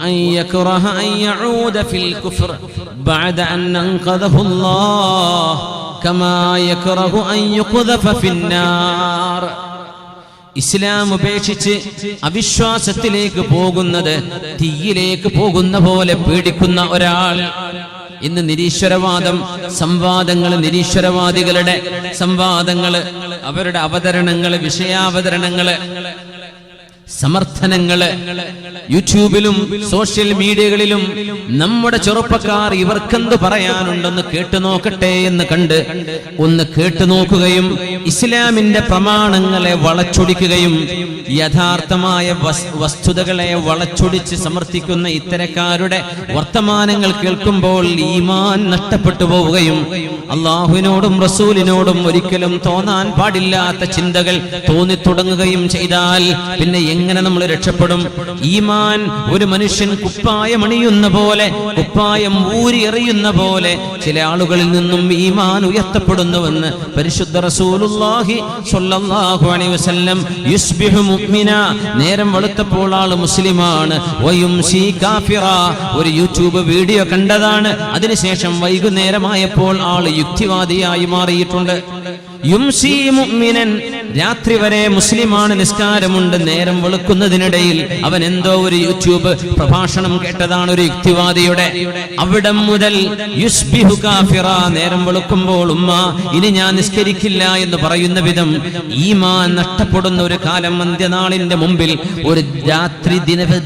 وأن يكره أن يعود في الكفر بعد أن أنقذه الله كما يكره أن يقذف في النار. ഇസ്ലാം ഉപേക്ഷിച്ച് അവിശ്വാസത്തിലേക്ക് പോകുന്നത് തീയിലേക്ക് പോകുന്ന പോലെ പേടിക്കുന്ന ഒരാൾ. ഇന്ന് നിരീശ്വരവാദം സംവാദങ്ങൾ, നിരീശ്വരവാദികളുടെ സംവാദങ്ങള്, അവരുടെ അവതരണങ്ങള്, വിഷയാവതരണങ്ങള്, സമർത്ഥനങ്ങള് യൂട്യൂബിലും സോഷ്യൽ മീഡിയകളിലും നമ്മുടെ ചെറുപ്പക്കാർ ഇവർക്കെന്ത് പറയാനുണ്ടെന്ന് കേട്ടു നോക്കട്ടെ എന്ന് കണ്ട് ഒന്ന് കേട്ടു നോക്കുകയും ഇസ്ലാമിന്റെ പ്രമാണങ്ങളെ വളച്ചൊടിക്കുകയും യഥാർത്ഥമായ വസ്തുതകളെ വളച്ചൊടിച്ച് സമർത്ഥിക്കുന്ന ഇത്തരക്കാരുടെ വർത്തമാനങ്ങൾ കേൾക്കുമ്പോൾ ഈമാൻ നഷ്ടപ്പെട്ടു പോവുകയും അള്ളാഹുവിനോടും റസൂലിനോടും ഒരിക്കലും തോന്നാൻ പാടില്ലാത്ത ചിന്തകൾ തോന്നിത്തുടങ്ങുകയും ചെയ്താൽ പിന്നെ എങ്ങനെ നമ്മൾ രക്ഷപ്പെടും? ഈമാൻ ഒരു മനുഷ്യൻ കുപ്പായം അണിയുന്ന പോലെ, കുപ്പായം ഊരി എറിയുന്ന പോലെ ചില ആളുകളിൽ നിന്നും ഈമാൻ ഉയർത്തപ്പെടുന്നുവെന്ന് പരിശുദ്ധ റസൂലുള്ളാഹി സ്വല്ലല്ലാഹു അലൈഹി വസല്ലം. യുസ്ബിഹു മുഅ്മിന, നേരം വെളുത്തപ്പോൾ ആൾ മുസ്ലിമാണ്, വയുംസി കാഫിറ, ഒരു യൂട്യൂബ് വീഡിയോ കണ്ടതാണ്, അതിനുശേഷം വൈകുന്നേരമായപ്പോൾ ആൾ യുക്തിവാദിയായി മാറിയിട്ടുണ്ട്. യുംസി മുഅ്മിനൻ, രാത്രി വരെ മുസ്ലിമാണ്, നിസ്കാരമുണ്ട്, നേരം വെളുക്കുന്നതിനിടയിൽ അവൻ എന്തോ ഒരു യൂട്യൂബ് പ്രഭാഷണം കേട്ടതാണ് ഒരു യുക്തിവാദിയുടെ. അവിടം മുതൽ യുസ്ബിഹു കാഫിറ, നേരം വെളുക്കുമ്പോൾ ഉമ്മ ഇനി ഞാൻ നിസ്കരിക്കില്ല എന്ന് പറയുന്ന വിധം ഈമാൻ നഷ്ടപ്പെടുന്ന ഒരു കാലം അന്ത്യനാളിന്റെ മുമ്പിൽ. ഒരു രാത്രി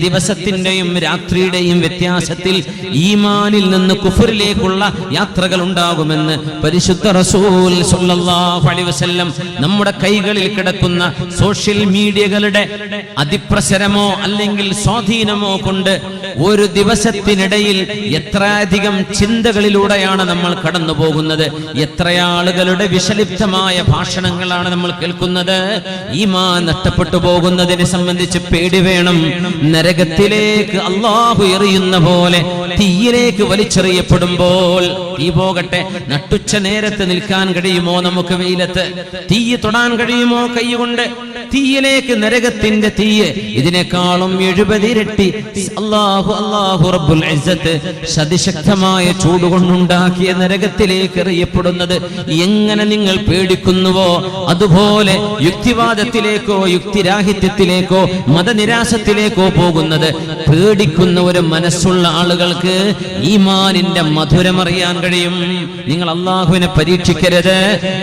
ദിവസത്തിന്റെയും രാത്രിയുടെയും വ്യത്യാസത്തിൽ ഈമാനിൽ നിന്ന് കുഫറിലേക്കുള്ള യാത്രകൾ ഉണ്ടാകുമെന്ന് പരിശുദ്ധ റസൂൽ സ്വല്ലല്ലാഹു അലൈഹി വസല്ലം. നമ്മുടെ കൈകളിൽ കിടക്കുന്ന സോഷ്യൽ മീഡിയകളുടെ അതിപ്രസരമോ അല്ലെങ്കിൽ സ്വാധീനമോ കൊണ്ട് ഒരു ദിവസത്തിനിടയിൽ എത്രയധികം ചിന്തകളിലൂടെയാണ് നമ്മൾ കടന്നു പോകുന്നത്, എത്രയാളുകളുടെ വിഷലിപ്തമായ ഭാഷണങ്ങളാണ് നമ്മൾ കേൾക്കുന്നത്. ഈമാൻ നഷ്ടപ്പെട്ടു പോകുന്നതിനെ സംബന്ധിച്ച് പേടി വേണം. നരകത്തിലേക്ക് അല്ലാഹു എറിയുന്ന പോലെ തീയിലേക്ക് വലിച്ചെറിയപ്പെടുമ്പോൾ തീ പോകട്ടെ, നട്ടുച്ച നേരത്ത് നിൽക്കാൻ കഴിയുമോ നമുക്ക്? വെയിലത്ത് തീ തൊടാൻ കഴിയുമോ കൈകൊണ്ട്? തീയിലേക്ക്, നരകത്തിന്റെ തീയ് ഇതിനേക്കാളും 70 ഇരട്ടി അല്ലാഹു റബ്ബുൽ ഇസ്സത്ത് ശക്തമായ ചൂടുകൊണ്ടുണ്ടാക്കിയ നരകത്തിലേക്ക് എറിയപ്പെടുന്നത് എങ്ങനെ നിങ്ങൾ പേടിക്കുന്നുവോ അതുപോലെ യുക്തിവാദത്തിലേക്കോ യുക്തിരാഹിത്യത്തിലേക്കോ മതനിരാസത്തിലേക്കോ പോകുന്നത് പേടിക്കുന്ന ഒരു മനസ്സുള്ള ആളുകൾക്ക് ഈമാനിന്റെ മധുരമറിയാൻ കഴിയും. നിങ്ങൾ അല്ലാഹുവിനെ പരീക്ഷിക്കരുത്.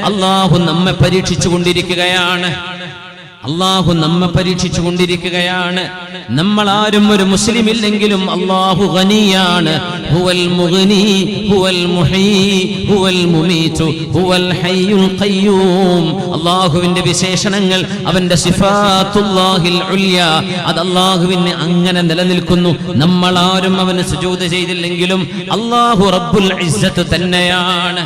അല്ലാഹു നമ്മെ പരീക്ഷിച്ചു കൊണ്ടിരിക്കുകയാണ്. അല്ലാഹു നമ്മെ പരീക്ഷിച്ചു കൊണ്ടിരിക്കുകയാണ്. നമ്മൾ ആരും ഒരു മുസ്ലിം ഇല്ലെങ്കിലും അല്ലാഹു ഗനിയാണ്. ഹുവൽ മുഗ്നി ഹുവൽ മുഹീ ഹുവൽ മുമീതു ഹുവൽ ഹയ്യുൽ ഖയ്യൂം. അല്ലാഹുവിന്റെ വിശേഷണങ്ങൾ, അവന്റെ സിഫാത്തുല്ലാഹിൽ ഉൽയ, അത് അല്ലാഹുവിന് അങ്ങനെ നിലനിൽക്കുന്നു. നമ്മൾ ആരും അവന് സുജൂദ് ചെയ്തില്ലെങ്കിലും അല്ലാഹു റബ്ബുൽ ഇസ്സത്ത് തന്നെയാണ്.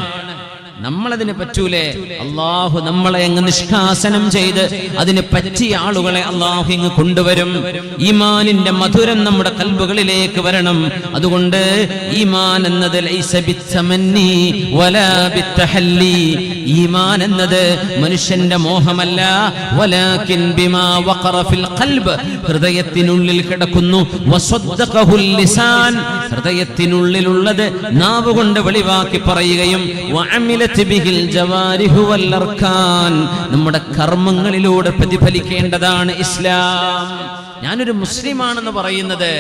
നമ്മളതിന് പറ്റൂലേ? അള്ളാഹു നമ്മളെ അങ്ങ് നിഷ്കാസനം ചെയ്ത് അതിന് പറ്റിയ ആളുകളെ അള്ളാഹു ഇങ്ങ് കൊണ്ടുവരും. ഈമാനിന്റെ മധുരം നമ്മുടെ കൽബുകളിലേക്ക് വരണം. അതുകൊണ്ട് ഈമാൻ എന്നത് ലൈസ ബിത്തമന്നി വലാ ബിത്തഹല്ലി, ഈമാൻ എന്നത് മനുഷ്യന്റെ മോഹമല്ല, വലാകിൻ ബിമാ വഖറ ഫിൽ ഖൽബ്, ഹൃദയത്തിനുള്ളിൽ കിടക്കുന്നു. വസദ്ദഖഹുൽ ലിസാൻ, ഹൃദയത്തിനുള്ളിലുള്ളത് നാവ് കൊണ്ട് വെളിവാക്കി പറയുകയും നമ്മുടെ കർമ്മങ്ങളിലൂടെ പ്രതിഫലിക്കേണ്ടതാണ് ഇസ്ലാം. ഞാനൊരു മുസ്ലിമാണെന്ന് പറയുന്നത്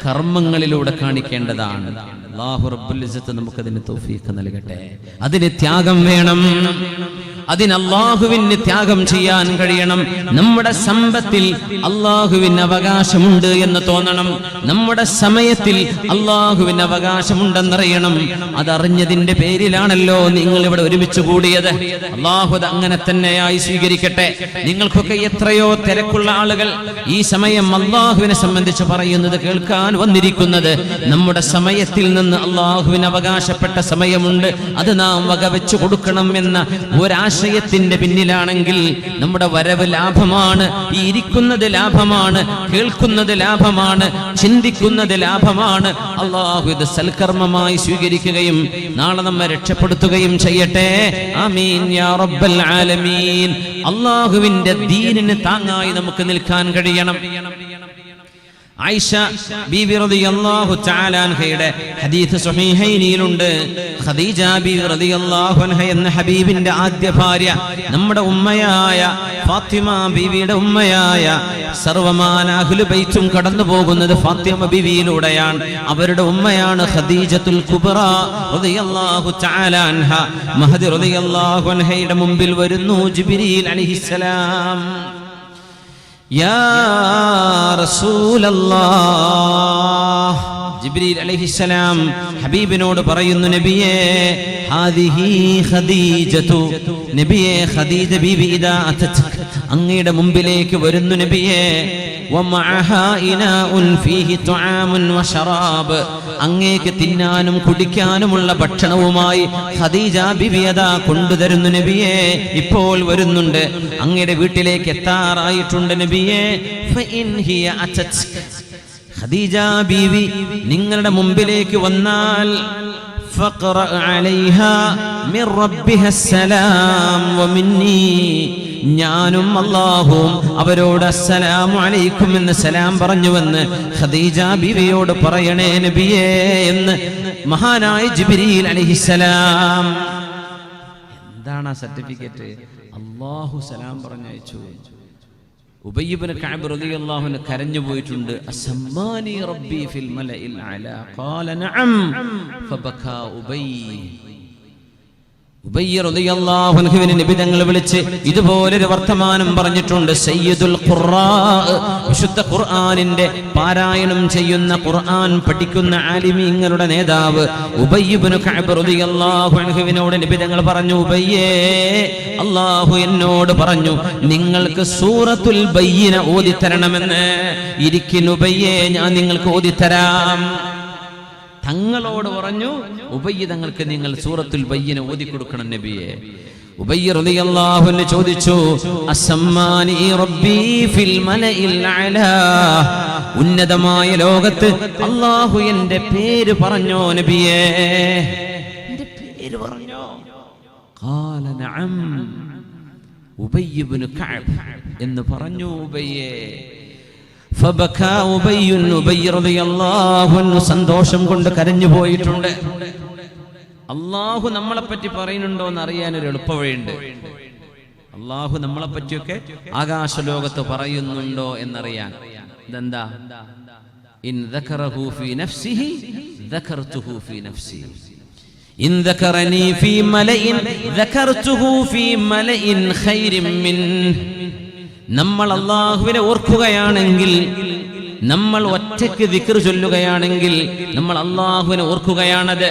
കർമ്മങ്ങളിലൂടെ കാണിക്കേണ്ടതാണ്. അല്ലാഹു റബ്ബുൽ ഇസ്സത്ത് നമുക്കതിന് തൗഫീഖ് നൽകട്ടെ. അതിന് ത്യാഗം വേണം. അതിന് അല്ലാഹുവിന് ത്യാഗം ചെയ്യാൻ കഴിയണം. നമ്മുടെ സമ്പത്തിൽ അല്ലാഹുവിന് അവകാശമുണ്ട് എന്ന് തോന്നണം. നമ്മുടെ സമയത്തിൽ അല്ലാഹുവിന് അവകാശമുണ്ടെന്നറിയണം. അതറിഞ്ഞതിന്റെ പേരിലാണല്ലോ നിങ്ങൾ ഇവിടെ ഒരുമിച്ച് കൂടിയത്. അല്ലാഹു അത് അങ്ങനെ തന്നെയായി സ്വീകരിക്കട്ടെ. നിങ്ങൾക്കൊക്കെ എത്രയോ തിരക്കുള്ള ആളുകൾ ഈ സമയം അല്ലാഹുവിനെ സംബന്ധിച്ച് പറയുന്നത് കേൾക്കാൻ വന്നിരിക്കുന്നത്. നമ്മുടെ സമയത്തിൽ നിന്ന് അല്ലാഹുവിന് അവകാശപ്പെട്ട സമയമുണ്ട്, അത് നാം വകവെച്ചു കൊടുക്കണം എന്ന ഒരാശയത്തിന്റെ പിന്നിലാണെങ്കിൽ നമ്മുടെ വരവ് ലാഭമാണ്, ഈ ഇരിക്കുന്നത് ലാഭമാണ്, കേൾക്കുന്നത് ലാഭമാണ്, ചിന്തിക്കുന്നത് ലാഭമാണ്. അല്ലാഹു ഇത് സൽക്കർമ്മമായി സ്വീകരിക്കുകയും നാളെ നമ്മെ രക്ഷപ്പെടുത്തുകയും ചെയ്യട്ടെ. ആമീൻ യാ റബ്ബൽ ആലമീൻ. അല്ലാഹുവിന്റെ ദീനിന് താങ്ങായി നമുക്ക് നിൽക്കാൻ കഴിയണം. ആയിഷ ബീവി റളിയല്ലാഹു തആല അൻഹയുടെ ഹദീസ് സ്വഹീഹൈനിലുണ്ട്. ഖദീജ ബീവി റളിയല്ലാഹു അൻഹ എന്ന ഹബീബിന്റെ ആദ്യ ഭാര്യ, നമ്മുടെ ഉമ്മയായ ഫാത്തിമ ബീവിയുടെ ഉമ്മയായ സർവമാന അഹ്ലു ബൈത്തും കടന്നു പോകുന്നത് ഫാത്തിമ ബീവിയിലൂടെയാണ്. അവരുടെ ഉമ്മയാണ് ഖദീജത്തുൽ കുബ്ര റളിയല്ലാഹു തആല അൻഹ. മഹദി റളിയല്ലാഹു അൻഹയുടെ മുമ്പിൽ വരുന്നു ജിബ്രീൽ അലൈഹിസ്സലാം. യാ റസൂലല്ലാഹ്, ജിബ്രീൽ അലൈഹിസ്സലാം ഹബീബിനോട് പറയുന്നു, നബിയേ ഹാദിഹി ഖദീജതു, നബിയേ ഖദീജ ബീവി ഇദാ അതത്, അങ്ങയുടെ മുമ്പിലേക്ക് വരുന്നു നബിയേ. വമഅഹാ ഇനാഉൻ ഫീഹി തുആമുൻ വശറാബ്, അങ്ങേക്ക് തിന്നാനും കുടിക്കാനുമുള്ള ഭക്ഷണവുമായി ഖദീജ ബീവി അതാ കൊണ്ടുതരുന്നു നബിയേ. ഇപ്പോൾ വരുന്നുണ്ട്, അങ്ങയുടെ വീട്ടിലേക്ക് എത്താറായിട്ടുണ്ട് നബിയേ. ഫഇൻ ഹിയ അതത്, ഖദീജ ബീവി നിങ്ങളുടെ മുമ്പിലേക്ക് വന്നാൽ ഫഖറ അലൈഹാ മിർ റബ്ബിഹാ സലാം വമിന്നി, ഞാനും അല്ലാഹുവും അവരോട് അസ്സലാമു അലൈക്കും എന്ന് സലാം പറഞ്ഞുവെന്ന് ഖദീജ ബീവിയോട് പറയണേ നബിയേ എന്ന് മഹാനായ ജിബ്രീൽ അലൈഹിസ്സലാം. എന്താണ് ആ സർട്ടിഫിക്കറ്റ്? അല്ലാഹു സലാം പറഞ്ഞയച്ചു. ഉബയ്യ് ഇബ്നു കഅബ് റളിയല്ലാഹു അൻഹു കരഞ്ഞു പോയിട്ടുണ്ട്. അസ്മാനി റബ്ബി ഫിൽ മലഇൽ അലാ ഖാല നഅം ഫബകാ ഉബയ്യ് റളിയല്ലാഹു അൻഹുവിനെ നബി തങ്ങൾ വിളിച്ച് ഇതുപോലൊരു വർത്തമാനം പറഞ്ഞിട്ടുണ്ട്. സയ്യിദുൽ ഖുറാ, വിശുദ്ധ ഖുർആനിന്റെ പാരായണം ചെയ്യുന്ന, ഖുർആൻ പഠിക്കുന്ന ആലിമീങ്ങളുടെ നേതാവ് ഉബയ്യ് ഇബ്നു കഅബ് റളിയല്ലാഹു അൻഹുവിനോട് നബി തങ്ങൾ പറഞ്ഞു, ഉബയ്യേ, അല്ലാഹു എന്നോട് പറഞ്ഞു നിങ്ങൾക്ക് സൂറത്തുൽ ബയ്യിന ഓതിത്തരണമെന്ന്. ഇരിക്കിൻ ഉബയ്യേ, ഞാൻ നിങ്ങൾക്ക് ഓതിത്തരാം. തങ്ങളോട് പറഞ്ഞു, ഉബയ്യ് തങ്ങൾക്ക് നിങ്ങൾ സൂറത്തുൽ ബയ്യിന ഓതി കൊടുക്കണം നബിയെ. ഉബയ്യ് റളിയല്ലാഹു അൻഹു ചോദിച്ചു, അസ്മാനി റബ്ബി ഫിൽ മലഇൽ അലാ, ഉന്നതമായ ലോകത്ത് അല്ലാഹു എൻ്റെ പേര് പറഞ്ഞോ നബിയെ, എൻ്റെ പേര് പറഞ്ഞോ? ഖാല നഅം, ഉബയ്യ് ഇബ്നു കഅബ് എന്ന് പറഞ്ഞു ഉബയ്യേ. ഫബകാ ഉബയ്യ്, ഉബയ്യ് റളിയല്ലാഹു അൻഹു സന്തോഷം കൊണ്ട് കരഞ്ഞു പോയിട്ടുണ്ട്. അല്ലാഹു നമ്മളെ പറ്റി പറയുന്നുണ്ടോ എന്ന് അറിയാൻ ഒരു എളുപ്പവഴിയുണ്ട്. അല്ലാഹു നമ്മളെ പറ്റിയൊക്കെ ആകാശലോകത്ത് പറയുന്നുണ്ടോ എന്നറിയാൻ. ഇതെന്താ? ഇൻ ദക്കറഹു ഫീ നഫ്സിഹി ദക്കർതുഹു ഫീ നഫ്സി, ഇൻ ദക്കറനി ഫീ മലഇൻ ദക്കർതുഹു ഫീ മലഇൻ ഖൈരിൻ മിൻ. നമ്മൾ അല്ലാഹുവിനെ ഓർക്കുകയാണെങ്കിൽ, നമ്മൾ ഒറ്റയ്ക്ക് ദിക്ർ ചൊല്ലുകയാണെങ്കിൽ, നമ്മൾ അല്ലാഹുവിനെ ഓർക്കുകയാണത്.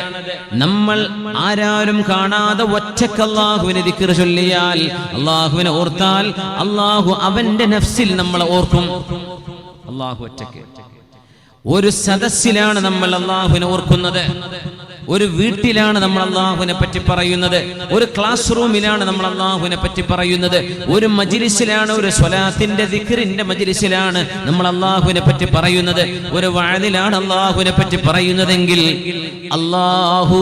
നമ്മൾ ആരാരും കാണാതെ ഒറ്റയ്ക്ക് അല്ലാഹുവിനെ ദിക്ർ ചൊല്ലിയാൽ, അല്ലാഹുവിനെ ഓർത്താൽ, അല്ലാഹു അവന്റെ നഫ്സിൽ നമ്മളെ ഓർക്കും. അല്ലാഹു ഒറ്റയ്ക്ക്. ഒരു സദസ്സിലാണ് നമ്മൾ അല്ലാഹുവിനെ ഓർക്കുന്നത്, ഒരു വീട്ടിലാണ് നമ്മൾ അല്ലാഹുവിനെ പറ്റി പറയുന്നത്, ഒരു ക്ലാസ് റൂമിലാണ് നമ്മൾ അല്ലാഹുവിനെ പറ്റി പറയുന്നത്, ഒരു മജ്ലിസിലാണ്, ഒരു സ്വലാത്തിന്റെ ദിക്റിന്റെ മജ്ലിസിലാണ് നമ്മൾ അല്ലാഹുവിനെ പറ്റി പറയുന്നത്, ഒരു വഅദിലാണ് അല്ലാഹുവിനെ പറ്റി പറയുന്നതെങ്കിൽ അല്ലാഹു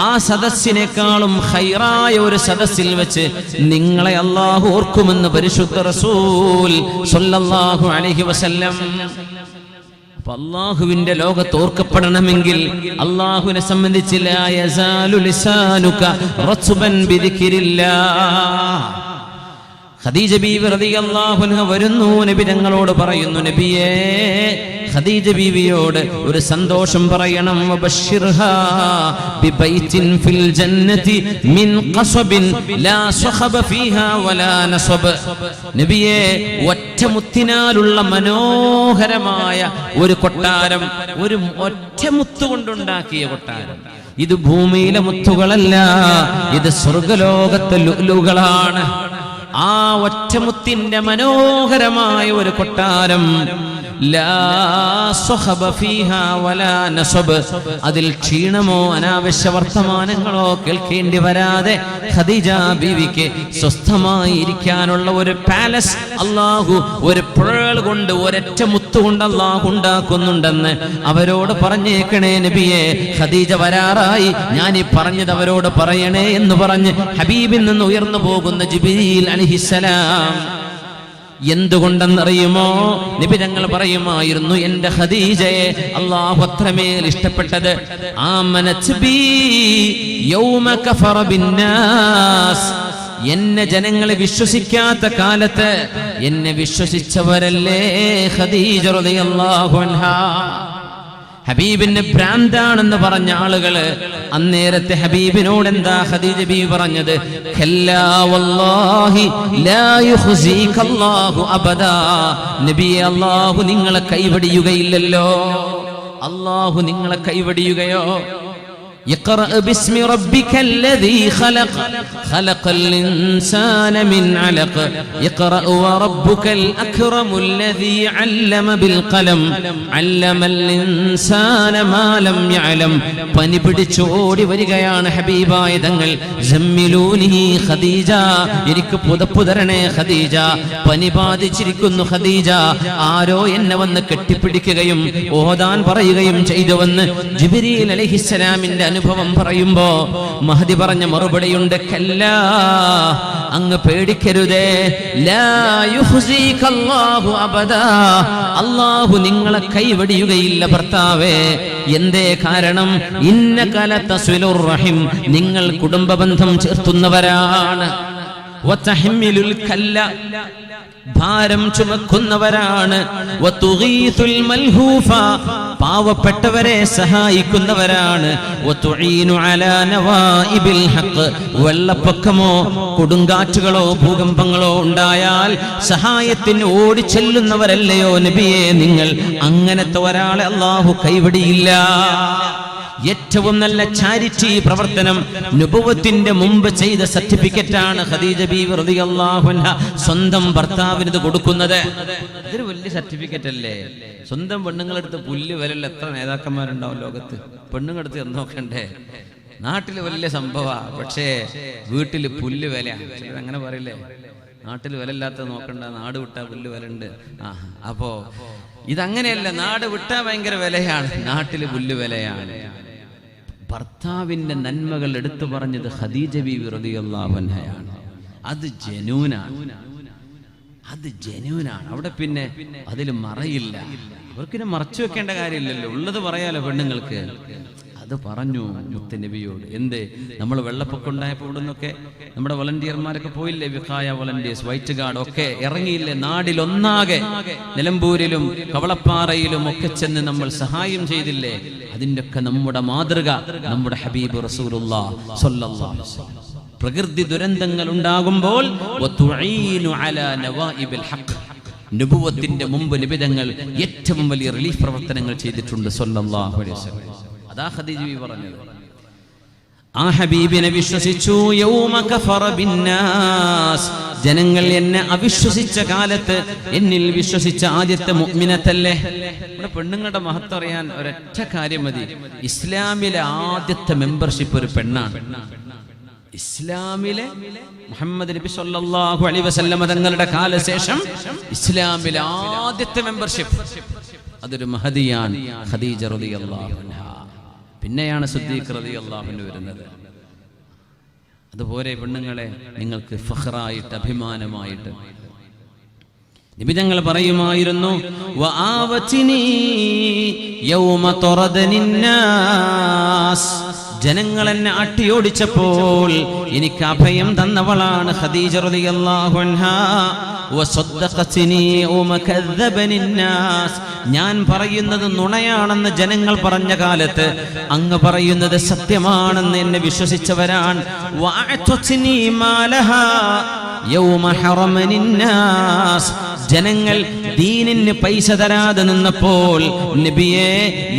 ആ സദസ്സിനേക്കാളും ഖൈറായ ഒരു സദസ്സിൽ വെച്ച് നിങ്ങളെ അല്ലാഹു ഓർക്കുമെന്ന് പരിശുദ്ധ റസൂൽ സ്വല്ലല്ലാഹു അലൈഹി വസല്ലം. അല്ലാഹുവിന്റെ ലോകത്ത് ഓർക്കപ്പെടണമെങ്കിൽ അല്ലാഹുവിനെ സംബന്ധിച്ച് ലാ യസാലു ലിസാനുക റത്ബൻ ബിദിക്രില്ലാഹ്. ഖദീജ ബീവി റളിയല്ലാഹു അൻഹ വരുന്നു, നബി തങ്ങളോട് പറയുന്നു, നബിയേ ഖദീജ ബീവിയോട് ഒരു സന്തോഷം പറയണം. വബശ്ശിർഹാ ബിബൈത്തിൻ ഫിൽ ജന്നതി മിൻ ഖസബിൻ ലാ സഖബ ഫീഹാ വലാ നസബ്. നബിയേ, ഒറ്റമുത്തിനാലുള്ള മനോഹരമായ ഒരു കൊട്ടാരം, ഒരു ഒറ്റമുത്ത് കൊണ്ടുണ്ടാക്കിയ കൊട്ടാരം. ഇത് ഭൂമിയിലെ മുത്തുകളല്ല, ഇത് സ്വർഗ്ഗലോകത്തെ ലുഅ്ലുകളാണ്. ആ ഒറ്റമുത്തിന്റെ മനോഹരമായ ഒരു കൊട്ടാരം, ലാ സഖബ ഫീഹാ വലാ നസബ്, അതിൽ ക്ഷീണമോ അനാവശ്യ വർത്തമാനങ്ങളോ കേൾക്കേണ്ടി വരാതെ ഖദീജ ബീവിക്ക് സ്വസ്ഥമായി ഇരിക്കാനുള്ള ഒരു പാലസ് അല്ലാഹു ഒരു പേൾ കൊണ്ട്, ഒരൊറ്റ മുത്ത് കൊണ്ട് അല്ലാഹു ഉണ്ടാക്കുന്നുണ്ടെന്ന് അവരോട് പറഞ്ഞേക്കണേ നബിയെ. ഖദീജ വരാറായി, ഞാൻ ഈ പറഞ്ഞത് അവരോട് പറയണേ എന്ന് പറഞ്ഞ് ഹബീബിൽ നിന്ന് ഉയർന്നു പോകുന്ന ജിബ്രീൽ അലൈഹിസ്സലാം എന്തുകൊണ്ടെന്നറിയുമോ? നബി തങ്ങൾ പറയുമായിരുന്നു, എന്റെ ഖദീജയെ അല്ലാഹു അത്രമേൽ ഇഷ്ടപ്പെട്ടത്. ആമനത് ബി യൗമ കഫറ ബിന്നാസ്, എന്നെ ജനങ്ങളെ വിശ്വസിക്കാത്ത കാലത്ത് എന്നെ വിശ്വസിച്ചവരല്ലേ ഖദീജ റളിയല്ലാഹു അൻഹാ. ഹബീബിന് ഭ്രാന്താണെന്ന് പറഞ്ഞ ആളുകള് അന്നേരത്തെ ഹബീബിനോട് എന്താ ഖദീജ ബീവി പറഞ്ഞത്? ഖല്ലാ വല്ലാഹി ലാ യുഖ്സികല്ലാഹു അബദാ, നബിയെ അല്ലാഹു നിങ്ങളെ കൈവടിയുകയില്ലല്ലോ, അല്ലാഹു നിങ്ങളെ കൈവടിയുകയോ? اقرأ باسم ربك الذي خلق خلق الإنسان من علق اقرأ وربك الأكرم الذي علم بالقلم علم الإنسان ما لم يعلم. പനി പിടിച്ചോടി വരികയാണ് ഹബീബായ തങ്ങൾ. ജമ്മിലൂനി ഖദീജ, എനിക്ക് പുതപ്പ് തരണേ ഖദീജ, പനി ബാധിച്ചിരിക്കുന്നു ഖദീജ. ആരോ എന്നെ വന്ന് കെട്ടിപ്പിടിക്കുകയും ഓതാൻ പറയുകയും ചെയ്തുവെന്ന് ജിബ്രീൽ അലൈഹിസ്സലാമിന്റെ അനുഭവം പറയുമ്പോ മഹദി പറഞ്ഞ മറുപടിയുണ്ട്, കല്ലാ, അങ്ങ് പേടിക്കരുതേ, ലാ യുഖ്സികല്ലാഹു അബദാ, അല്ലാഹു നിങ്ങളെ കൈവടിയുകയില്ല ഭർത്താവേ. എന്തേ കാരണം? ഇന്നക ലതസ്വിലുർ റഹിം, നിങ്ങൾ കുടുംബബന്ധം ചേർത്തുന്നവരാണ്. വതഹ്മിലുൽ കല്ല, ഭാരം ചുമക്കുന്നവരാണ്. വതുഗീസുൽ മൽഹൂഫ, പാവപ്പെട്ടവരെ സഹായിക്കുന്നവരാണ്. വതുഈനു അലാ നവാഇബിൽ ഹഖ്, വെള്ളപ്പൊക്കമോ കൊടുങ്കാറ്റുകളോ ഭൂകമ്പങ്ങളോ ഉണ്ടായാൽ സഹായത്തിന് ഓടിച്ചെല്ലുന്നവരല്ലയോ നബിയെ നിങ്ങൾ? അങ്ങനത്തെ ഒരാളെ അല്ലാഹു കൈവടിയില്ല. ഏറ്റവും നല്ല ചാരിറ്റി പ്രവർത്തനം നുബുവത്തിന്റെ മുമ്പ് ചെയ്ത സർട്ടിഫിക്കറ്റാണ് ഖദീജ ബീവി റളിയല്ലാഹു അൻഹ സ്വന്തം ഭർത്താവിന് ഇത് കൊടുക്കുന്നത്. ഇതൊരു വലിയ സർട്ടിഫിക്കറ്റ് അല്ലേ? സ്വന്തം പെണ്ണുങ്ങളെടുത്ത് പുല്ല് വിലല്ല എത്ര നേതാക്കന്മാരുണ്ടാവും ലോകത്ത്. പെണ്ണുങ്ങളെടുത്ത് എന്ന് നോക്കണ്ടേ? നാട്ടില് വലിയ സംഭവമാണ്, പക്ഷേ വീട്ടില് പുല്ല് വില. അങ്ങനെ പറയില്ലേ, നാട്ടിൽ വിലയില്ലാത്തത് നോക്കണ്ട, നാട് വിട്ടാ പുല്ല് വില ഉണ്ട്. അപ്പോ ഇതങ്ങനെയല്ല, നാട് വിട്ടാ ഭയങ്കര വിലയാണ്, നാട്ടില് പുല്ല് വിലയാണ്. ഭർത്താവിന്റെ നന്മകൾ എടുത്തു പറഞ്ഞത് ഖദീജ ബീവി റളിയല്ലാഹു അൻഹയാണ്. അത് ജനൂനാണ്, അത് ജനൂനാണ്. അവിടെ പിന്നെ അതിൽ മറയില്ല. അവർക്കിനെ മറച്ചു വെക്കേണ്ട കാര്യമില്ലല്ലോ, ഉള്ളത് പറയാലോ പെണ്ണുങ്ങൾക്ക്. അത് പറഞ്ഞു മുത്ത് നബിയോട്. എന്ത്, നമ്മൾ വെള്ളപ്പൊക്കം ഉണ്ടായപ്പോൾ ഇവിടെ നിന്നൊക്കെ നമ്മുടെ വളണ്ടിയർമാരൊക്കെ പോയില്ലേ, വിഖായ വളണ്ടിയേഴ്സ്, വൈറ്റ് ഗാർഡ് ഒക്കെ ഇറങ്ങിയില്ലേ നാടിലൊന്നാകെ, നിലമ്പൂരിലും കവളപ്പാറയിലും ഒക്കെ ചെന്ന് നമ്മൾ സഹായം ചെയ്തില്ലേ? അതിൻ്റെ ഒക്കെ നമ്മുടെ മാതൃക നമ്മുടെ ഹബീബ് റസൂലുള്ളാഹി സ്വല്ലല്ലാഹു അലൈഹി വസല്ലം. പ്രകൃതി ദുരന്തങ്ങൾ ഉണ്ടാകുമ്പോൾ വതുഈനു അലാ നവാഇബിൽ ഹഖ്, നബുവത്തിന്റെ മുമ്പ് നിബിതങ്ങൾ ഏറ്റവും വലിയ റിലീഫ് പ്രവർത്തനങ്ങൾ ചെയ്തിട്ടുണ്ട് സ്വല്ലല്ലാഹു അലൈഹി വസല്ലം. അതാ ഖദീജ ബീവി പറഞ്ഞത്. ആ ഹബീബിനെ വിശ്വസിച്ചു. യൗമ കഫറ ബിന്നാസ്, ജനങ്ങൾ എന്നെ അവിശ്വസിച്ച കാലത്ത് എന്നിൽ വിശ്വസിച്ച ആദ്യത്തെ മുഅ്മിനത്തല്ലേ. ഇവിടെ പെണ്ണുങ്ങളുടെ മഹത്വം അറിയാൻ ഒരൊറ്റ കാര്യം മതി. ഇസ്ലാമിലെ ആദ്യത്തെ മെമ്പർഷിപ്പ് ഒരു പെണ്ണാണ്. ഇസ്ലാമിലെ മുഹമ്മദ് നബി സല്ലല്ലാഹു അലൈഹി വസല്ലം തങ്ങളുടെ കാലശേഷം ഇസ്ലാമിലെ ആദ്യത്തെ മെമ്പർഷിപ്പ് അതൊരു മഹദിയാണ്, ഖദീജ റളിയല്ലാഹു അൻഹ. പിന്നെയാണ് സിദ്ദീഖ് റളിയല്ലാഹു അൻഹു വരുന്നത്. അതുപോലെ പെണ്ണുങ്ങളെ നിങ്ങൾക്ക് ഫഖറായിട്ട് അഭിമാനമായിട്ട് നിബിതങ്ങൾ പറയുമായിരുന്നു, വആവതിനി യൗമ തറദനിന്നാസ്, ജനങ്ങൾ എന്നെ അട്ടിയോടിച്ചപ്പോൾ എനിക്ക് അഭയം തന്നവളാണ് ഖദീജ റളിയല്ലാഹു അൻഹാ. വസദ്ദഖത്നി യൗമ കദ്ദബനിന്നാസ്, ഞാൻ പറയുന്നത് നുണയാണെന്ന് ജനങ്ങൾ പറഞ്ഞ കാലത്ത് അങ്ങ് പറയുന്നത് സത്യമാണെന്ന് എന്നെ വിശ്വസിച്ചവരാണ്. വഅഅതനി മാലഹാ യൗമ ഹറമനിന്നാസ്, ജനങ്ങൾ ദീനിന് പൈസ തരാതെ നിന്നപ്പോൾ നബിയെ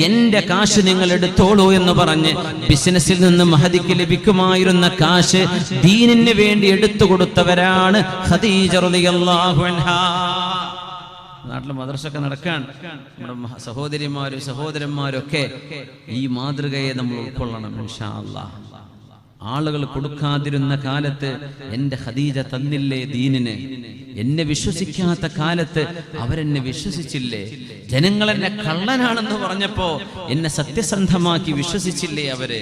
എന്റെ കാശ് നിങ്ങൾ എടുത്തോളൂ എന്ന് പറഞ്ഞ് ബിസിനസ്സിൽ നിന്ന് മഹദിക്ക് ലഭിക്കുമായിരുന്ന കാശ് ദീനിന് വേണ്ടി എടുത്തു കൊടുത്തവരാണ് ഖദീജ റളിയല്ലാഹു അൻഹാ. നാട്ടിലെ മദ്രസൊക്കെ നടക്കാൻ നമ്മുടെ സഹോദരിമാരും സഹോദരന്മാരും ഒക്കെ ഈ മാതൃകയെ നമ്മൾ ഉൾക്കൊള്ളണം ഇൻഷാ അല്ലാഹ്. ആളുകൾ കൊടുക്കാതിരുന്ന കാലത്ത് എന്റെ ഖദീജ തന്നില്ലേ ദീനിന്? എന്നെ വിശ്വസിക്കാത്ത കാലത്ത് അവരെന്നെ വിശ്വസിച്ചില്ലേ? ജനങ്ങൾ എന്നെ കള്ളനാണെന്ന് പറഞ്ഞപ്പോ എന്നെ സത്യസന്ധമാക്കി വിശ്വസിച്ചില്ലേ അവര്?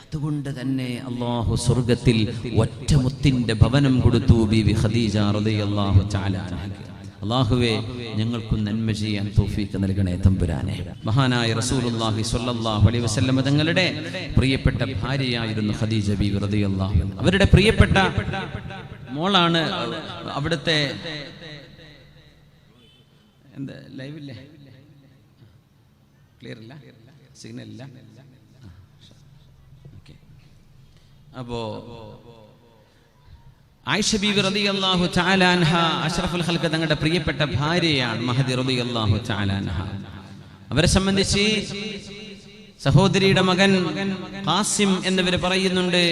അതുകൊണ്ട് തന്നെ അല്ലാഹു സ്വർഗ്ഗത്തിൽ ഒറ്റമുത്തിന്റെ ഭവനം കൊടുത്തു ബീവി ഖദീജ റളിയല്ലാഹു തആല അൻഹ. അല്ലാഹുവേ ഞങ്ങൾക്കും നന്മ ചെയ്യാൻ തൗഫീഖ് നൽകണേ തമ്പുരാനെ. മഹാനായ റസൂലുള്ളാഹി സ്വല്ലല്ലാഹു അലൈഹി വസല്ലം തങ്ങളുടെ പ്രിയപ്പെട്ട ഭാര്യയായിരുന്നു ഖദീജ ബീവി റളിയല്ലാഹു അൻഹ. അവരുടെ പ്രിയപ്പെട്ട മോളാണ് അവിടുത്തെ എന്താ ലൈവില്ലേ, ക്ലിയർ ഇല്ല, സിഗ്നൽ ഇല്ല. അപ്പോ ആയിഷ ബീവി റളിയല്ലാഹു തആല അൻഹ അഷ്റഫുൽ ഖൽഖ് തങ്ങളുടെ പ്രിയപ്പെട്ട ഭാര്യയാണ് മഹദി റളിയല്ലാഹു തആല അൻഹ. അവരെ സംബന്ധിച്ച് സഹോദരിയുടെ മകൻ ഖാസിം എന്നിവർ പറയുന്നുണ്ട്,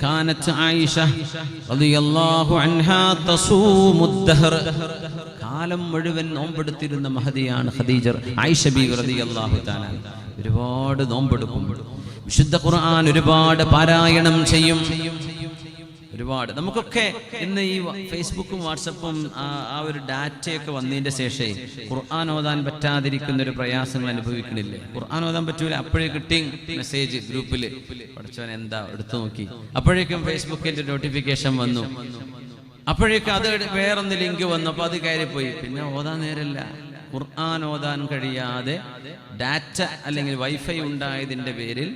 കാനത്ത് ആയിഷ റളിയല്ലാഹു അൻഹാ തസൂമുദ് ദഹർ, കാലം മുഴുവൻ നോമ്പെടുത്തിരുന്ന മഹദിയാണ് ഖദീജ ആയിഷ ബീവി റളിയല്ലാഹു തആല. ഒരുപാട് നോമ്പെടുക്കും, വിശുദ്ധ ഖുർആൻ ഒരുപാട് പാരായണം ചെയ്യും. ഒരുപാട് നമുക്കൊക്കെ ഇന്ന് ഈ ഫേസ്ബുക്കും വാട്സപ്പും ആ ഒരു ഡാറ്റയൊക്കെ വന്നതിന്റെ ശേഷം ഖുർആൻ ഓതാൻ പറ്റാതിരിക്കുന്ന ഒരു പ്രയാസങ്ങൾ അനുഭവിക്കണില്ലേ? ഖുർആൻ ഓതാൻ പറ്റൂല, അപ്പോഴേക്കും മെസ്സേജ് ഗ്രൂപ്പിൽ പഠിച്ചവൻ എന്താ എടുത്തു നോക്കി, അപ്പോഴേക്കും ഫേസ്ബുക്കിന്റെ നോട്ടിഫിക്കേഷൻ വന്നു, അപ്പോഴേക്കും അത് വേറൊന്ന് ലിങ്ക് വന്നു, അപ്പൊ അത് കയറിപ്പോയി. പിന്നെ ഓതാൻ നേരല്ല. ഖുർആൻ ഓതാൻ കഴിയാതെ ഡാറ്റ അല്ലെങ്കിൽ വൈഫൈ ഉണ്ടായതിന്റെ പേരിൽ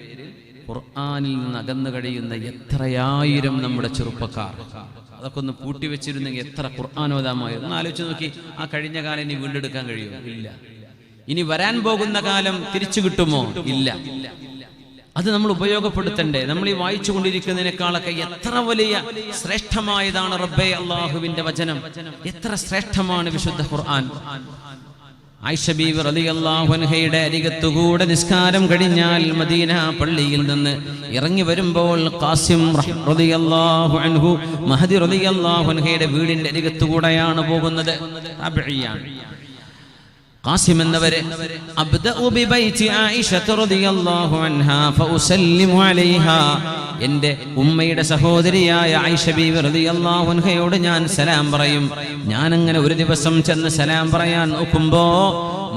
ഖുർആനിൽ നിന്ന് അകന്നു കഴിയുന്ന എത്രയായിരം നമ്മുടെ ചെറുപ്പക്കാർ. അതൊക്കെ ഒന്ന് പൂട്ടി വെച്ചിരുന്നെങ്കിൽ എത്ര ഖുർആൻ ഓതാമായി. ഒന്ന് ആലോചിച്ച് നോക്കി, ആ കഴിഞ്ഞ കാലം ഇനി വീണ്ടെടുക്കാൻ കഴിയുമോ? ഇല്ല. ഇനി വരാൻ പോകുന്ന കാലം തിരിച്ചു കിട്ടുമോ? ഇല്ല. അത് നമ്മൾ ഉപയോഗപ്പെടുത്തണ്ടേ? നമ്മൾ ഈ വായിച്ചു കൊണ്ടിരിക്കുന്നതിനേക്കാളൊക്കെ എത്ര വലിയ ശ്രേഷ്ഠമായതാണ് റബ്ബേ അല്ലാഹുവിന്റെ വചനം, എത്ര ശ്രേഷ്ഠമാണ് വിശുദ്ധ ഖുർആൻ. ആയിഷ ബീവി റളിയല്ലാഹു അൻഹയുടെ അരികത്തുകൂടെ നിസ്കാരം കഴിഞ്ഞാൽ മദീന പള്ളിയിൽ നിന്ന് ഇറങ്ങി വരുമ്പോൾ ഖാസിം റളിയല്ലാഹു അൻഹു മഹദി റളിയല്ലാഹു അൻഹയുടെ വീടിന്റെ അരികത്തുകൂടെയാണ് പോകുന്നത്. താബിഈയാണ് ഖാസിം എന്നവരെ. അബ്ദഉ ബിബൈതി ആയിഷ റളിയല്ലാഹു അൻഹാ ഫഉസല്ലിമു അലൈഹാ, എൻ്റെ ഉമ്മയുടെ സഹോദരിയായ ആയിഷ ബീവി റളിയല്ലാഹു അൻഹയോട് ഞാൻ സലാം പറയും. ഞാൻ അങ്ങനെ ഒരു ദിവസം ചെന്ന് സലാം പറയാൻ നോക്കുമ്പോ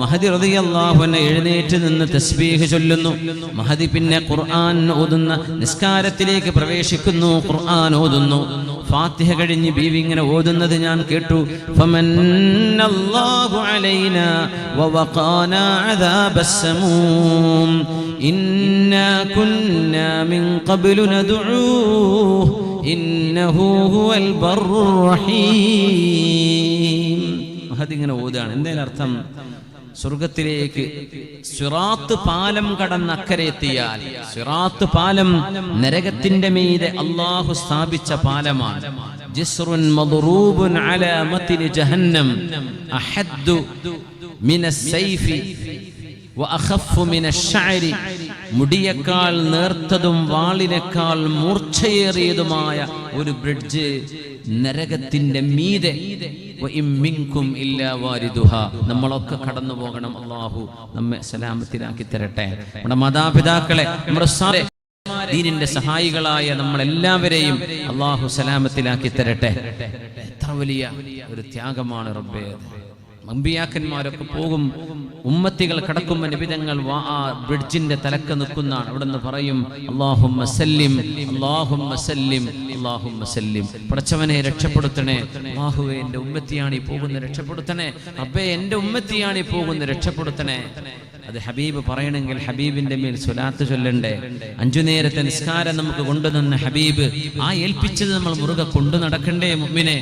മഹദി റളിയല്ലാഹു അൻഹു എഴുന്നേറ്റ് നിന്ന് തസ്ബീഹ് ചൊല്ലുന്നു. മഹദി പിന്നെ ഖുർആൻ ഓതുന്ന നിസ്കാരത്തിലേക്ക് പ്രവേശിക്കുന്നു, ഖുർആൻ ഓതുന്നു. ഫാത്തിഹ കഴിഞ്ഞ് ബീവി ഇങ്ങനെ ഓതുന്നത് ഞാൻ കേട്ടു. ഫമന്നല്ലാഹു അലൈനാ വവഖാനാ അദാബസ്സമൂം ഇന്നാ കുന്നാ മിൻ ഖബ്ലു നദ്ഊഹു ഇന്നഹു ഹുവൽ ബർറുർ റഹീം. മഹദി ഇങ്ങനെ ഓതാണ്. എന്തായാലും അർത്ഥം, സ്വർഗത്തിലേക്ക് സിറാത്ത് പാലം കടന്ന് അക്കരെ എത്തിയാൽ, സിറാത്ത് പാലം നരകത്തിന്റെ മീതെ അല്ലാഹു സ്ഥാപിച്ച പാലമാണ്. ജിസ്റുൻ മദ്റൂബുൻ അലാ മത്നി ജഹന്നം അഹദ്ദു മിനസ് സൈഫി വഅഖഫു മിനശ് ശഅരി, മുടിയേക്കാൾ നേർത്തതും വാളിനേക്കാൾ മൂർച്ചയേറിയതുമായ ഒരു ബ്രിഡ്ജ് നരകത്തിന്റെ മീതെ. നമ്മളൊക്കെ കടന്നു പോകണം. അല്ലാഹു നമ്മെ സലാമത്തിലാക്കി തരട്ടെ. നമ്മുടെ മാതാപിതാക്കളെ, നമ്മുടെ ദീനിന്റെ സഹായികളായ നമ്മളെല്ലാവരെയും അല്ലാഹു സലാമത്തിലാക്കി തരട്ടെ. എത്ര വലിയ ഒരു ത്യാഗമാണ് റബ്ബേ. അമ്പിയാക്കന്മാരൊക്കെ പോകും, ഉമ്മത്തികൾ കടക്കുമ്പോൾ നബിതങ്ങൾ ആ ബ്രിഡ്ജിന്റെ തലക്ക് നിൽക്കുന്നതാണ്. അവിടെ നിന്ന് പറയും അല്ലാഹുമ്മ സല്ലിം അല്ലാഹുമ്മ സല്ലിം അല്ലാഹുമ്മ സല്ലിം. പടച്ചവനെ രക്ഷപ്പെടുത്തണേ, അല്ലാഹുവേ എൻ്റെ ഉമ്മത്തിയാണ് ഈ പോകുന്ന, രക്ഷപ്പെടുത്തണേ റബ്ബേ, എൻ്റെ ഉമ്മത്തിയാണ് ഈ പോകുന്ന, രക്ഷപ്പെടുത്തണേ. അത് ഹബീബ് പറയണമെങ്കിൽ ഹബീബിന്റെ മേൽ സ്വലാത്ത് ചൊല്ലണ്ടേ? 5 നേരത്തെ നിസ്കാരം നമുക്ക് കൊണ്ടുതന്ന ഹബീബ്, ആ ഏൽപ്പിച്ചത് നമ്മൾ മുറുകെ കൊണ്ടു നടക്കണ്ടേ മുഅ്മിനെ?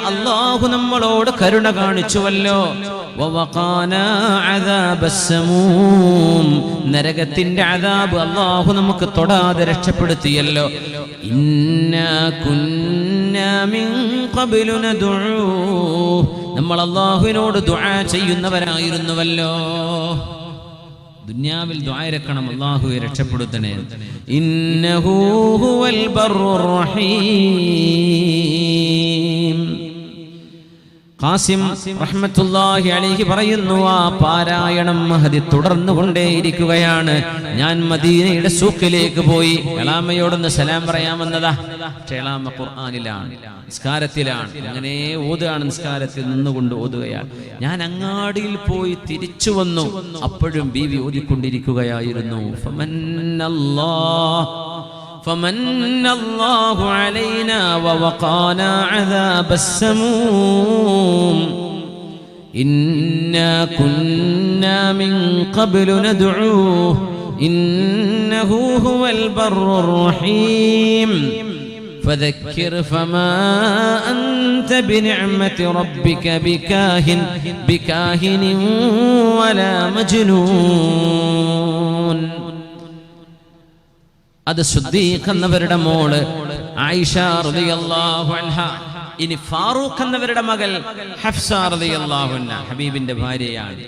അല്ലാഹു നമ്മളോട് കരുണ കാണിച്ചുവല്ലോ. നരകത്തിന്റെ അദാബ് അല്ലാഹു നമുക്ക് തൊടാതെ രക്ഷപ്പെടുത്തിയല്ലോ. ഇന്നാ കുന്നാ മിൻ ഖബ്ലു നദ്ഊഹു, നമ്മൾ അല്ലാഹുവിനോട് ദുആ ചെയ്യുന്നവരായിരുന്നുവല്ലോ. ദുനിയാവിൽ ദുആ ഇരക്കണം, അല്ലാഹുവേ രക്ഷപ്പെടുത്തണേ. ഇന്നഹു ഹുവൽ ബർറുർ റഹീം. ഖാസിം റഹ്മത്തുള്ളാഹി അലൈഹി പറയുന്നു, ആ പാരായണം മഹദി തുടർന്നുകൊണ്ടേയിരിക്കുകയാണ്. ഞാൻ മദീനയുടെ സൂക്കിലേക്ക് പോയി എളാമയോടൊന്ന് സലാം പറയാമെന്നതാ. പക്ഷേ എളാമ ഖുർആനിലാണ്, നിസ്കാരത്തിലാണ്. അങ്ങനെ ഓതുകയാണ്, നിസ്കാരത്തിൽ നിന്നുകൊണ്ട് ഓതുകയാണ്. ഞാൻ അങ്ങാടിയിൽ പോയി തിരിച്ചു വന്നു. അപ്പോഴും ബീവി ഓതിക്കൊണ്ടിരിക്കുകയായിരുന്നു. فمن الله علينا ووقانا عذاب السموم إنا كنا من قبل ندعوه إنه هو البر الرحيم فذكر فما أنت بنعمة ربك بكاهن ولا مجنون. അത് സിദ്ദീഖ് എന്നവരുടെ മോള് ആയിഷ റളിയല്ലാഹു അൻഹ. ഇനി ഫാറൂഖ് എന്നവരുടെ മകൾ ഹഫ്സ റളിയല്ലാഹു അൻഹ ഹബീബിന്റെ ഭാര്യയാണ്.